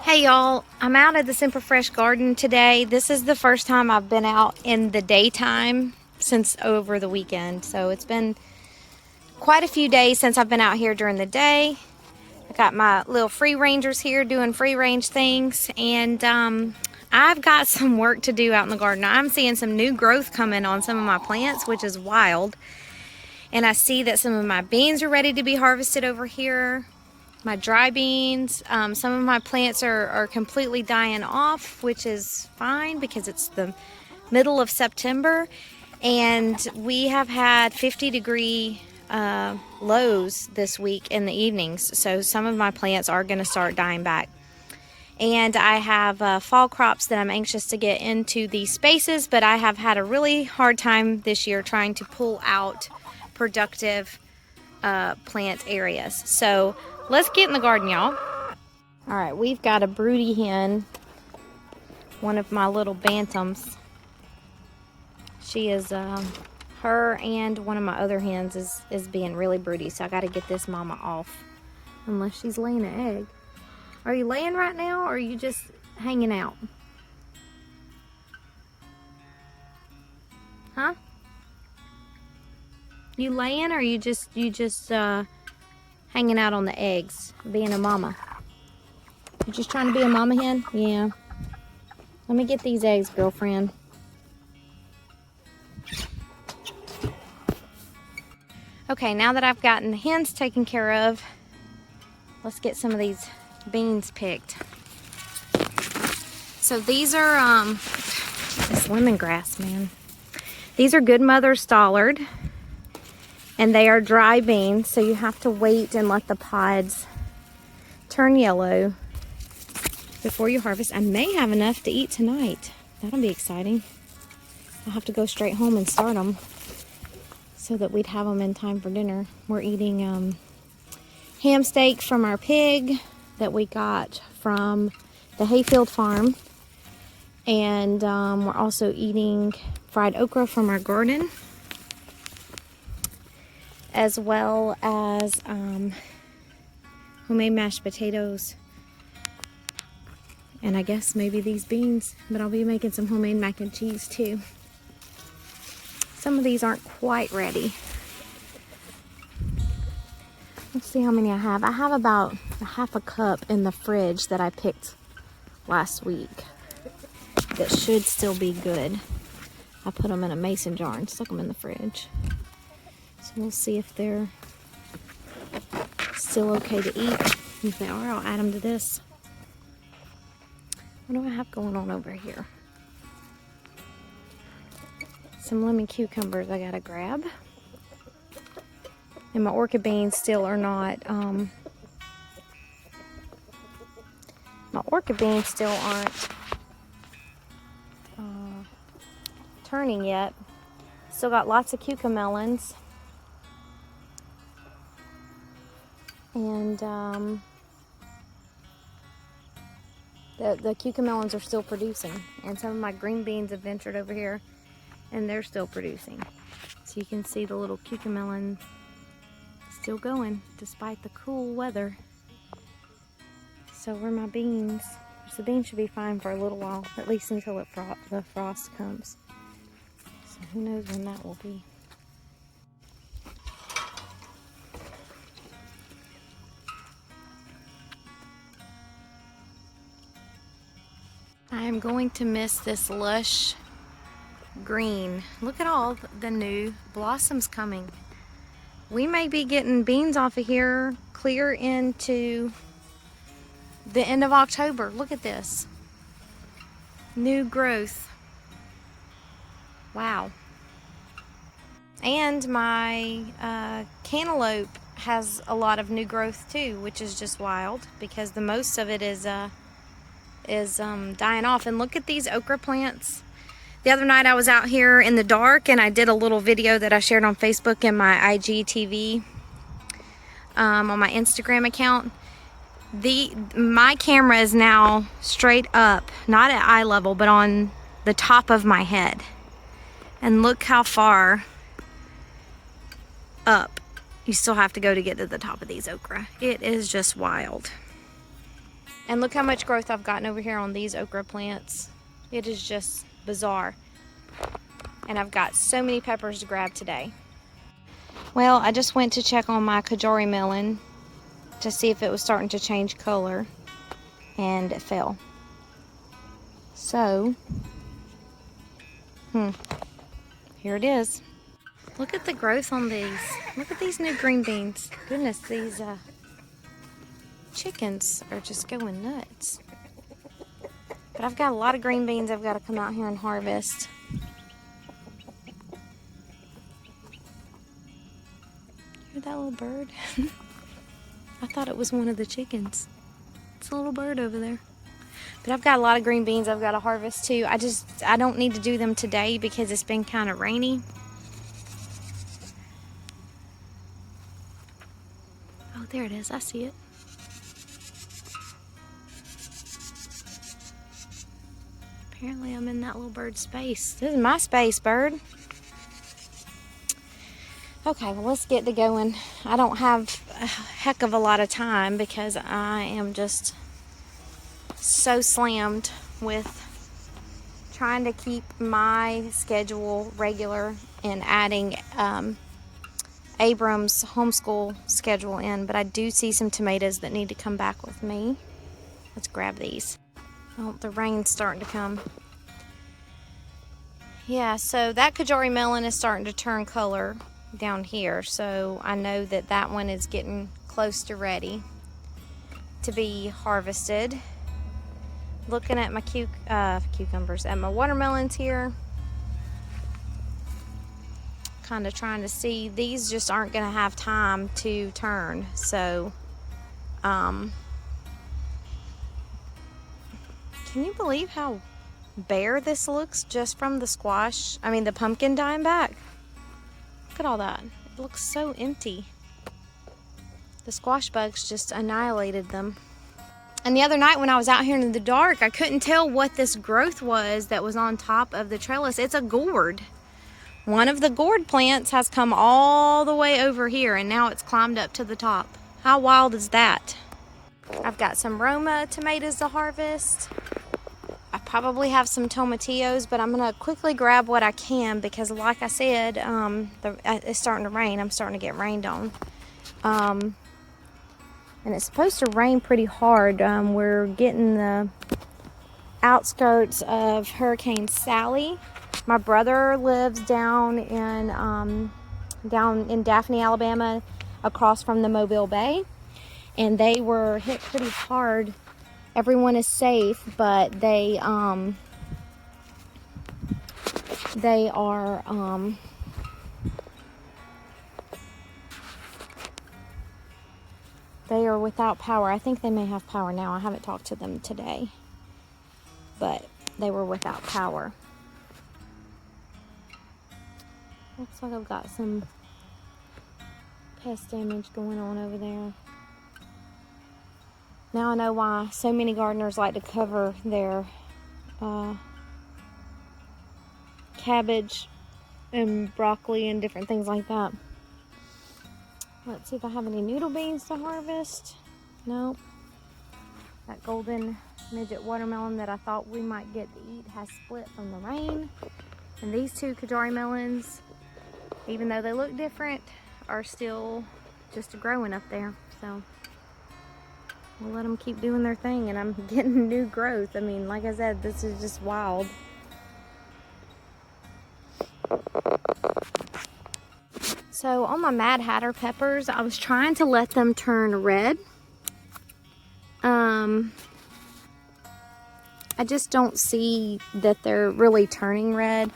Hey y'all, I'm out at the Semper Fresh garden today. This is the first time I've been out in the daytime since over the weekend. So it's been quite a few days since I've been out here during the day. I got my little free rangers here doing free range things, and I've got some work to do out in the garden. I'm seeing some new growth coming on some of my plants, which is wild. And I see that some of my beans are ready to be harvested over here. My dry beans, some of my plants are completely dying off, which is fine because it's the middle of September and we have had 50-degree lows this week in the evenings, so some of my plants are going to start dying back. And I have fall crops that I'm anxious to get into these spaces, but I have had a really hard time this year trying to pull out productive plant areas. So let's get in the garden, y'all. All right, we've got a broody hen, one of my little bantams. She is, her and one of my other hens is being really broody, so I got to get this mama off, unless she's laying an egg. Are you laying right now, or are you just hanging out? Huh? You laying, or you just hanging out on the eggs, being a mama? You just trying to be a mama hen? Yeah. Let me get these eggs, girlfriend. Okay, now that I've gotten the hens taken care of, let's get some of these beans picked. So these are this lemongrass, man. These are Good Mother Stallard, and they are dry beans, so you have to wait and let the pods turn yellow before you harvest. I may have enough to eat tonight. That'll be exciting. I'll have to go straight home and start them so that we'd have them in time for dinner. We're eating ham steak from our pig that we got from the Hayfield farm, and we're also eating fried okra from our garden, as well as homemade mashed potatoes, and I guess maybe these beans, but I'll be making some homemade mac and cheese too. Some of these aren't quite ready. Let's see how many I have. I have about a half a cup in the fridge that I picked last week that should still be good. I put them in a mason jar and stuck them in the fridge. So we'll see if they're still okay to eat. If they are, I'll add them to this. What do I have going on over here? Some lemon cucumbers I gotta grab. And my orchid beans still are not, my orchid beans still aren't turning yet. Still got lots of cucamelons. And the cucamelons are still producing. And some of my green beans have ventured over here, and they're still producing. So you can see the little cucamelon still going despite the cool weather. So where my beans? So the beans should be fine for a little while, at least until the frost comes. So who knows when that will be. I am going to miss this lush green. Look at all the new blossoms coming. We may be getting beans off of here clear into the end of October. Look at this. New growth. Wow. And my cantaloupe has a lot of new growth too, which is just wild because the most of it is dying off. And look at these okra plants. The other night I was out here in the dark and I did a little video that I shared on Facebook and my IGTV on my Instagram account. My camera is now straight up, not at eye level, but on the top of my head. And look how far up you still have to go to get to the top of these okra. It is just wild. And look how much growth I've gotten over here on these okra plants. It is just bizarre. And I've got so many peppers to grab today. Well, I just went to check on my Kajori melon to see if it was starting to change color, and it fell. So, here it is. Look at the growth on these. Look at these new green beans. Goodness, these chickens are just going nuts. But I've got a lot of green beans I've got to come out here and harvest. Hear that little bird? I thought it was one of the chickens. It's a little bird over there. But I've got a lot of green beans I've got to harvest too. I don't need to do them today because it's been kind of rainy. Oh, there it is. I see it. Apparently I'm in that little bird's space. This is my space, bird. Okay, well, let's get to going. I don't have a heck of a lot of time because I am just so slammed with trying to keep my schedule regular and adding Abram's homeschool schedule in. But I do see some tomatoes that need to come back with me. Let's grab these. Oh, the rain's starting to come. Yeah, so that Kajori melon is starting to turn color down here, so I know that that one is getting close to ready to be harvested. Looking at my cucumbers, at my watermelons here, kind of trying to see. These just aren't going to have time to turn, so can you believe how bare this looks just from the squash? I mean, the pumpkin dying back. Look at all that. It looks so empty. The squash bugs just annihilated them. And the other night when I was out here in the dark, I couldn't tell what this growth was that was on top of the trellis. It's a gourd. One of the gourd plants has come all the way over here, and now it's climbed up to the top. How wild is that? I've got some Roma tomatoes to harvest. I probably have some tomatillos, but I'm going to quickly grab what I can because, like I said, it's starting to rain. I'm starting to get rained on. And it's supposed to rain pretty hard. We're getting the outskirts of Hurricane Sally. My brother lives down in Daphne, Alabama, across from the Mobile Bay, and they were hit pretty hard. Everyone is safe, but they are without power. I think they may have power now. I haven't talked to them today, but they were without power. Looks like I've got some pest damage going on over there. Now I know why so many gardeners like to cover their cabbage and broccoli and different things like that. Let's see if I have any noodle beans to harvest. Nope. That golden midget watermelon that I thought we might get to eat has split from the rain. And these two Kajori melons, even though they look different, are still just growing up there. So we'll let them keep doing their thing, and I'm getting new growth. I mean, like I said, this is just wild. So on my Mad Hatter peppers, I was trying to let them turn red. I just don't see that they're really turning red.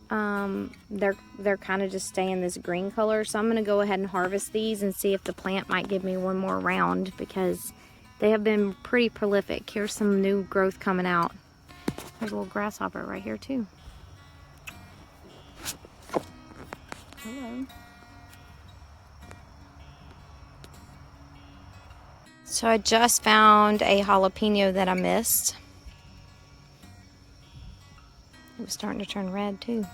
They're kind of just staying this green color. So I'm going to go ahead and harvest these and see if the plant might give me one more round, because they have been pretty prolific. Here's some new growth coming out. There's a little grasshopper right here too. Hello. So I just found a jalapeno that I missed. It was starting to turn red too.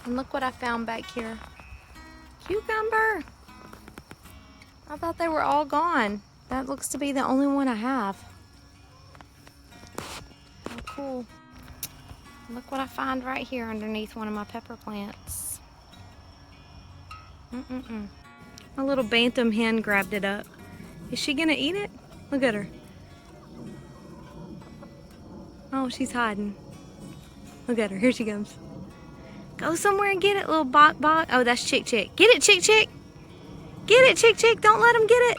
And look what I found back here. Cucumber! I thought they were all gone. That looks to be the only one I have. How cool. Look what I find right here underneath one of my pepper plants. A little bantam hen grabbed it up. Is she gonna eat it? Look at her. Oh, she's hiding. Look at her, here she comes. Go somewhere and get it, little bok bok. Oh, that's Chick Chick. Get it, Chick Chick. Get it, Chick Chick. Don't let him get it.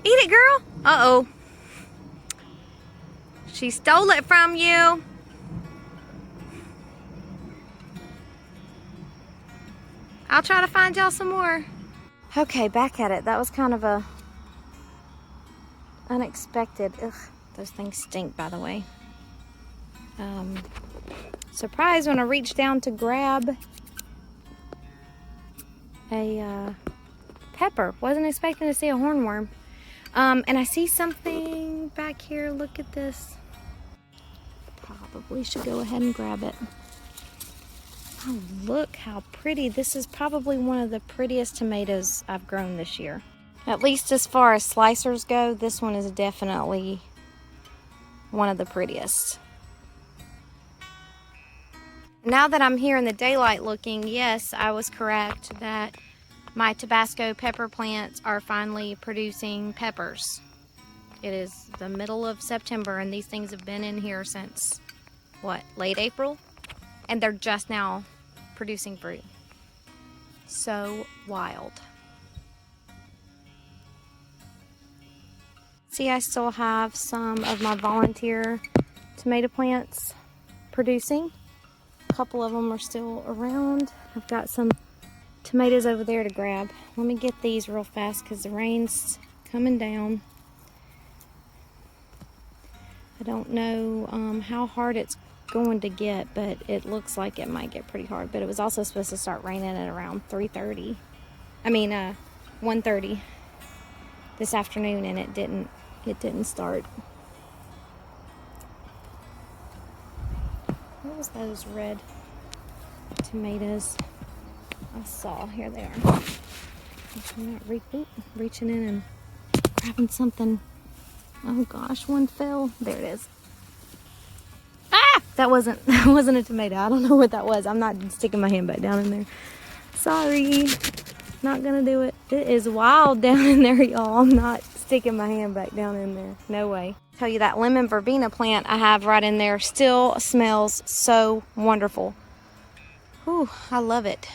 Eat it, girl. Uh-oh. She stole it from you. I'll try to find y'all some more. Okay, back at it. That was kind of a unexpected. Ugh, those things stink, by the way. Surprised when I reached down to grab a pepper. Wasn't expecting to see a hornworm. And I see something back here. Look at this. Probably should go ahead and grab it. Oh, look how pretty. This is probably one of the prettiest tomatoes I've grown this year. At least as far as slicers go, this one is definitely one of the prettiest. Now that I'm here in the daylight looking, yes, I was correct that my Tabasco pepper plants are finally producing peppers. It is the middle of September and these things have been in here since, what, late April? And they're just now producing fruit. So wild. See, I still have some of my volunteer tomato plants producing. A couple of them are still around. I've got some tomatoes over there to grab. Let me get these real fast because the rain's coming down. I don't know how hard it's going to get, but it looks like it might get pretty hard. But it was also supposed to start raining at around 1:30 this afternoon, and it didn't start. What was those red tomatoes I saw? Here they are. I'm not reaching in and grabbing something. Oh gosh, one fell. There it is. Ah! That wasn't a tomato. I don't know what that was. I'm not sticking my hand back down in there. Sorry. Not gonna do it. It is wild down in there, y'all. I'm not sticking my hand back down in there. No way. Tell you, that lemon verbena plant I have right in there still smells so wonderful. Whew, I love it.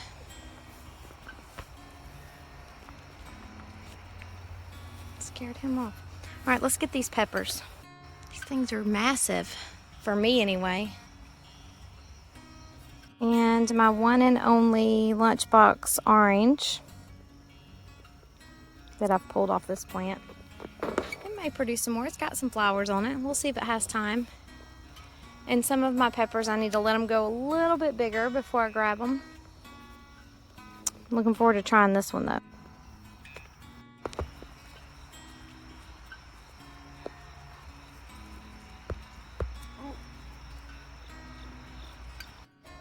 Scared him off. All right, let's get these peppers. These things are massive, for me anyway. And my one and only lunchbox orange that I've pulled off this plant. It may produce some more. It's got some flowers on it. We'll see if it has time. And some of my peppers, I need to let them go a little bit bigger before I grab them. I'm looking forward to trying this one though.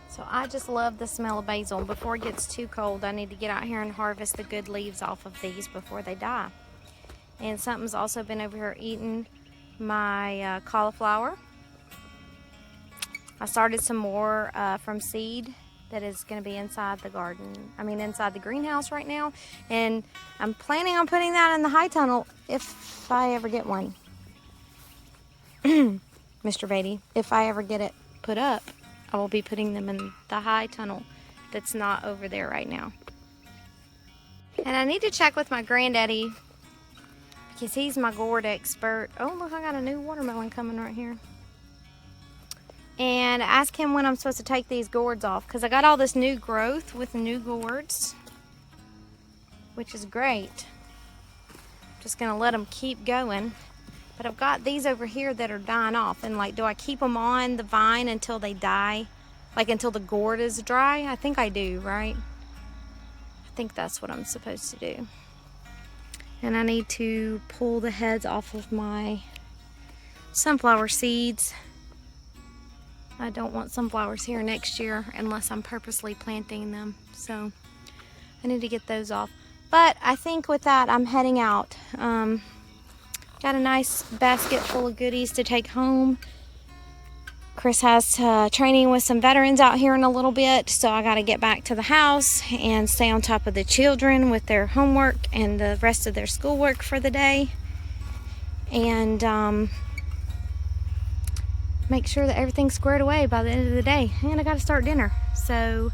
So I just love the smell of basil. Before it gets too cold, I need to get out here and harvest the good leaves off of these before they die. And something's also been over here eating my cauliflower. I started some more from seed that is going to be inside the garden. Inside the greenhouse right now. And I'm planning on putting that in the high tunnel if I ever get one. Mr. Baity, if I ever get it put up, I will be putting them in the high tunnel that's not over there right now. And I need to check with my granddaddy because he's my gourd expert. Oh, look, I got a new watermelon coming right here. And ask him when I'm supposed to take these gourds off because I got all this new growth with new gourds, which is great. Just gonna let them keep going. But I've got these over here that are dying off. And like, do I keep them on the vine until they die? Like until the gourd is dry? I think I do, right? I think that's what I'm supposed to do. And I need to pull the heads off of my sunflower seeds. I don't want sunflowers here next year unless I'm purposely planting them. So I need to get those off. But I think with that, I'm heading out. Got a nice basket full of goodies to take home. Chris has training with some veterans out here in a little bit, so I got to get back to the house and stay on top of the children with their homework and the rest of their schoolwork for the day. And make sure that everything's squared away by the end of the day. And I got to start dinner. So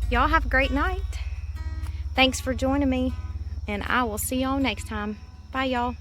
y'all have a great night. Thanks for joining me, and I will see y'all next time. Bye, y'all.